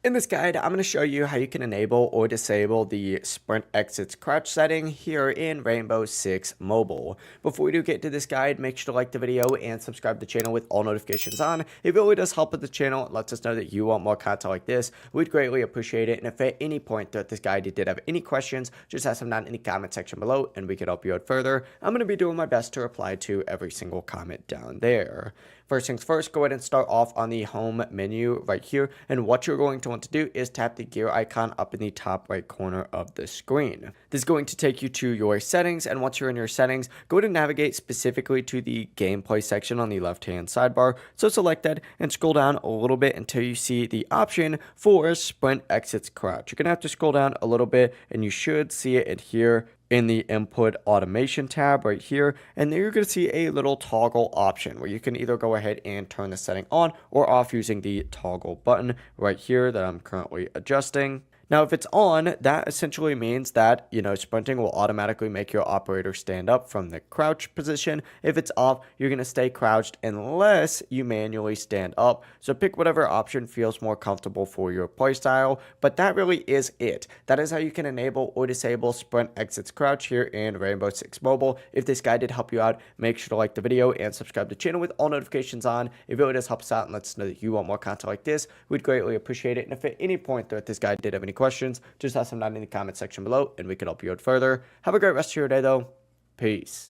In this guide, I'm going to show you how you can enable or disable the Sprint Exits Crouch setting here in Rainbow Six Mobile. Before we do get to this guide, make sure to like the video and subscribe to the channel with all notifications on. It really does help with the channel. It lets us know that you want more content like this. We'd greatly appreciate it. And if at any point throughout this guide you did have any questions, just ask them down in the comment section below and we can help you out further. I'm going to be doing my best to reply to every single comment down there. First things first, go ahead and start off on the home menu right here. And what you're going to want to do is tap the gear icon up in the top right corner of the screen. This is going to take you to your settings. And once you're in your settings, go ahead and navigate specifically to the gameplay section on the left-hand sidebar. So select that and scroll down a little bit until you see the option for Sprint Exits Crouch. You're going to have to scroll down a little bit and you should see it in here in the input automation tab right here, and then you're going to see a little toggle option where you can either go ahead and turn the setting on or off using the toggle button right here that I'm currently adjusting. Now, if it's on, that essentially means that, sprinting will automatically make your operator stand up from the crouch position. If it's off, you're going to stay crouched unless you manually stand up. So pick whatever option feels more comfortable for your playstyle, but that really is it. That is how you can enable or disable Sprint Exits Crouch here in Rainbow Six Mobile. If this guide did help you out, make sure to like the video and subscribe to the channel with all notifications on. It really does help us out and lets us know that you want more content like this. We'd greatly appreciate it. And if at any point throughout this guide did have any questions, just ask them down in the comment section below and we can help you out further. Have a great rest of your day though. Peace.